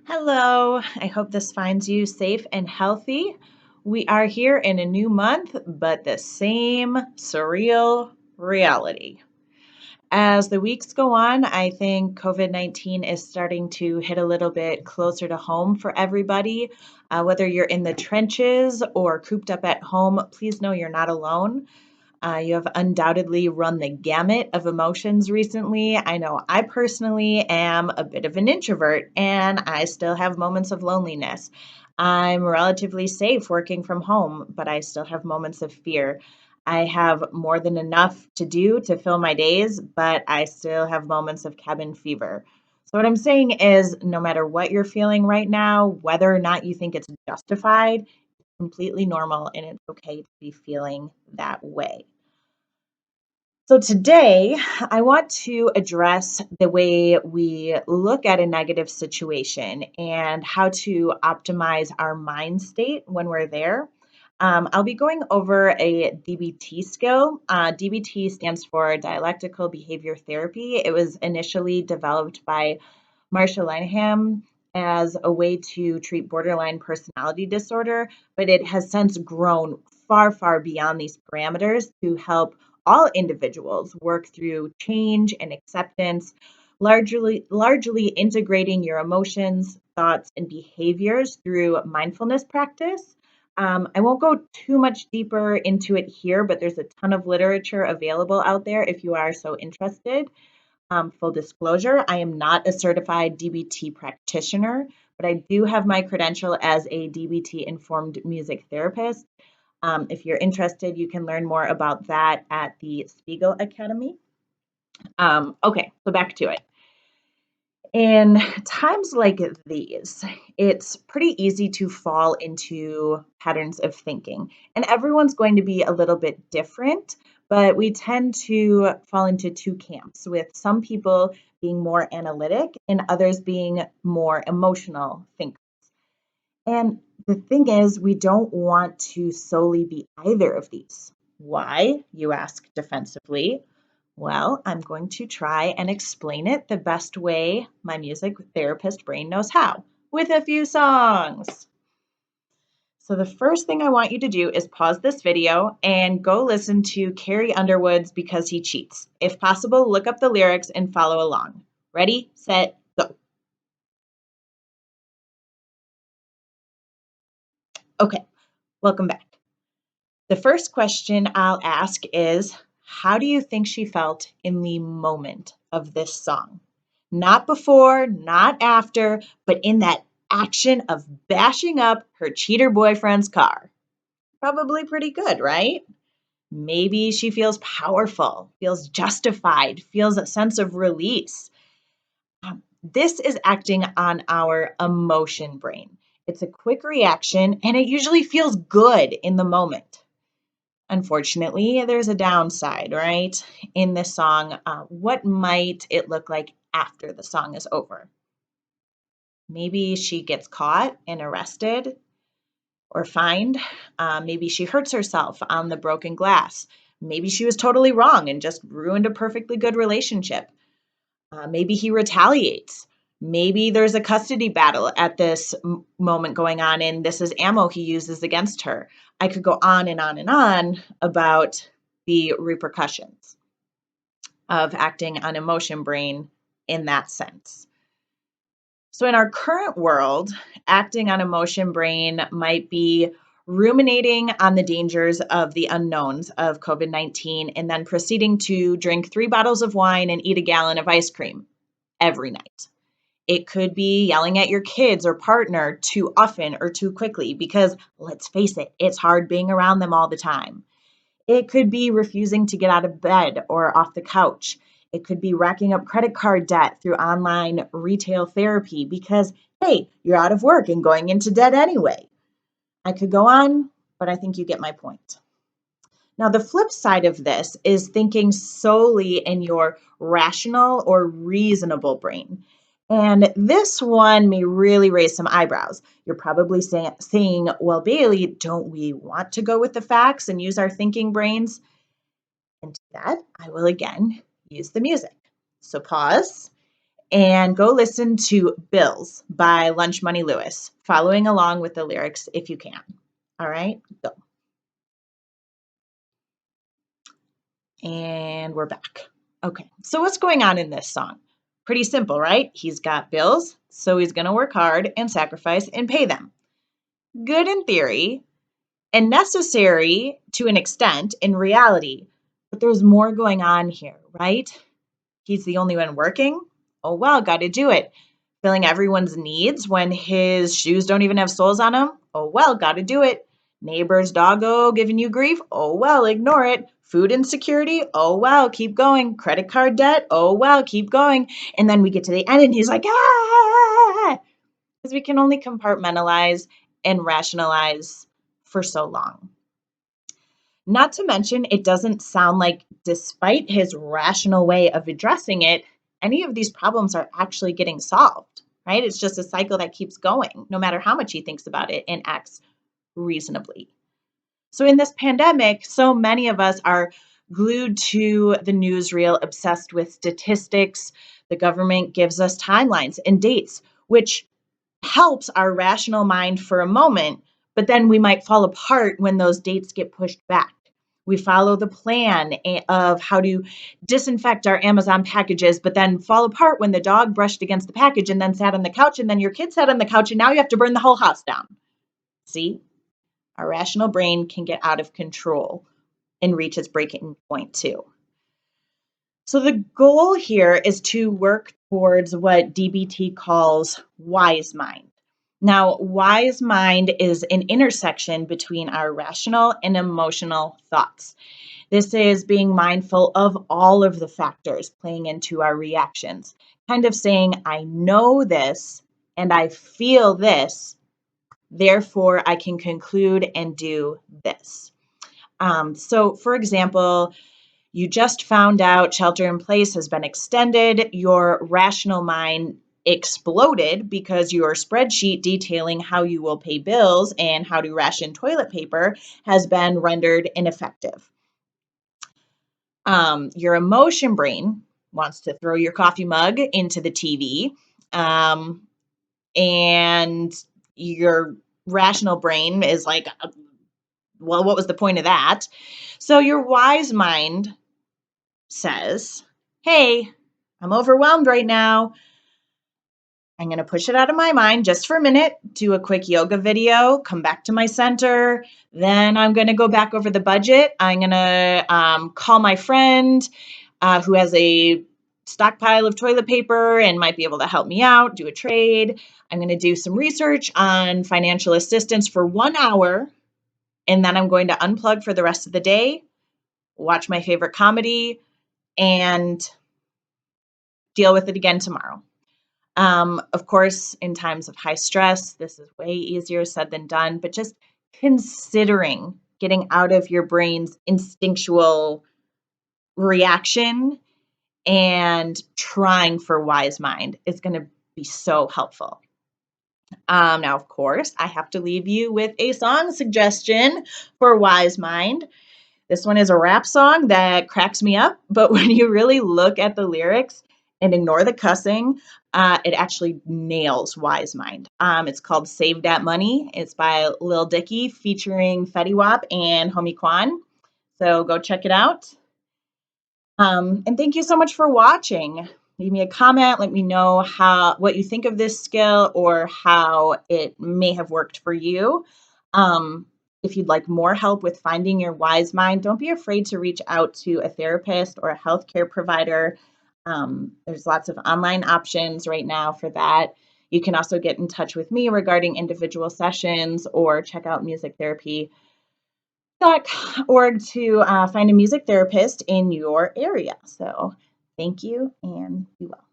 Hello, I hope this finds you safe and healthy. We are here in a new month, but the same surreal reality. As the weeks go on, I think COVID-19 is starting to hit a little bit closer to home for everybody. Whether you're in the trenches or cooped up at home, please know you're not alone. You have undoubtedly run the gamut of emotions recently. I know I personally am a bit of an introvert and I still have moments of loneliness. I'm relatively safe working from home, but I still have moments of fear. I have more than enough to do to fill my days, but I still have moments of cabin fever. So, what I'm saying is, no matter what you're feeling right now, whether or not you think it's justified, completely normal and it's okay to be feeling that way. So, today I want to address the way we look at a negative situation and how to optimize our mind state when we're there. I'll be going over a DBT skill. DBT stands for Dialectical Behavior Therapy. It was initially developed by Marsha Linehan as a way to treat borderline personality disorder, but it has since grown far, far beyond these parameters to help all individuals work through change and acceptance, largely integrating your emotions, thoughts, and behaviors through mindfulness practice. I won't go too much deeper into it here, but there's a ton of literature available out there if you are so interested. Full disclosure, I am not a certified DBT practitioner, but I do have my credential as a DBT informed music therapist. If you're interested, you can learn more about that at the Spiegel Academy. Okay, so back to it. In times like these, it's pretty easy to fall into patterns of thinking, and everyone's going to be a little bit different, but we tend to fall into two camps, with some people being more analytic and others being more emotional thinkers. And the thing is, we don't want to solely be either of these. Why, you ask defensively? Well, I'm going to try and explain it the best way my music therapist brain knows how, with a few songs. So, the first thing I want you to do is pause this video and go listen to Carrie Underwood's Because He Cheats. If possible, look up the lyrics and follow along. Ready, set, go. Okay, welcome back. The first question I'll ask is, how do you think she felt in the moment of this song? Not before, not after, but in that action of bashing up her cheater boyfriend's car. Probably pretty good, right? Maybe she feels powerful, feels justified, feels a sense of release. This is acting on our emotion brain. It's a quick reaction and it usually feels good in the moment. Unfortunately, there's a downside, right? In this song, what might it look like after the song is over? Maybe she gets caught and arrested or fined. Maybe she hurts herself on the broken glass. Maybe she was totally wrong and just ruined a perfectly good relationship. Maybe he retaliates. Maybe there's a custody battle at this moment going on, and this is ammo he uses against her. I could go on and on and on about the repercussions of acting on emotion brain in that sense. So, in our current world, acting on emotion brain might be ruminating on the dangers of the unknowns of COVID-19 and then proceeding to drink 3 bottles of wine and eat a gallon of ice cream every night. It could be yelling at your kids or partner too often or too quickly because, let's face it, it's hard being around them all the time. It could be refusing to get out of bed or off the couch. It could be racking up credit card debt through online retail therapy because, hey, you're out of work and going into debt anyway. I could go on, but I think you get my point. Now, the flip side of this is thinking solely in your rational or reasonable brain. And this one may really raise some eyebrows. You're probably saying, well, Bailey, don't we want to go with the facts and use our thinking brains? And to that, I will again use the music. So pause and go listen to Bills by Lunch Money Lewis, following along with the lyrics if you can. All right, go. And we're back. Okay, so what's going on in this song? Pretty simple, right? He's got bills, so he's going to work hard and sacrifice and pay them. Good in theory and necessary to an extent in reality, but there's more going on here, right? He's the only one working. Oh, well, got to do it. Filling everyone's needs when his shoes don't even have soles on them. Oh, well, got to do it. Neighbor's doggo giving you grief. Oh, well, ignore it. Food insecurity. Oh, well, keep going. Credit card debt. Oh, well, keep going. And then we get to the end and he's like, ah, because we can only compartmentalize and rationalize for so long. Not to mention, it doesn't sound like, despite his rational way of addressing it, any of these problems are actually getting solved, right? It's just a cycle that keeps going, no matter how much he thinks about it and acts reasonably. So, in this pandemic, so many of us are glued to the newsreel, obsessed with statistics. The government gives us timelines and dates, which helps our rational mind for a moment, but then we might fall apart when those dates get pushed back. We follow the plan of how to disinfect our Amazon packages, but then fall apart when the dog brushed against the package and then sat on the couch, and then your kid sat on the couch, and now you have to burn the whole house down. See, our rational brain can get out of control and reach its breaking point too. So the goal here is to work towards what DBT calls wise mind. Now, wise mind is an intersection between our rational and emotional thoughts. This is being mindful of all of the factors playing into our reactions, kind of saying, I know this and I feel this, therefore I can conclude and do this. So, for example, you just found out shelter in place has been extended. Your rational mind exploded because your spreadsheet detailing how you will pay bills and how to ration toilet paper has been rendered ineffective. Your emotion brain wants to throw your coffee mug into the TV, and your rational brain is like, well, what was the point of that? So your wise mind says, hey, I'm overwhelmed right now. I'm going to push it out of my mind just for a minute, do a quick yoga video, come back to my center. Then I'm going to go back over the budget. I'm going to call my friend who has a stockpile of toilet paper and might be able to help me out, do a trade. I'm going to do some research on financial assistance for 1 hour. And then I'm going to unplug for the rest of the day, watch my favorite comedy, and deal with it again tomorrow. Of course, in times of high stress, this is way easier said than done, but just considering getting out of your brain's instinctual reaction and trying for wise mind is going to be so helpful. Now, of course, I have to leave you with a song suggestion for wise mind. This one is a rap song that cracks me up, but when you really look at the lyrics and ignore the cussing, it actually nails wise mind. It's called Save That Money. It's by Lil Dicky featuring Fetty Wap and Homie Quan. So go check it out. And thank you so much for watching. Leave me a comment. Let me know what you think of this skill or how it may have worked for you. If you'd like more help with finding your wise mind, don't be afraid to reach out to a therapist or a healthcare provider. There's lots of online options right now for that. You can also get in touch with me regarding individual sessions or check out musictherapy.org to find a music therapist in your area. So thank you and be well.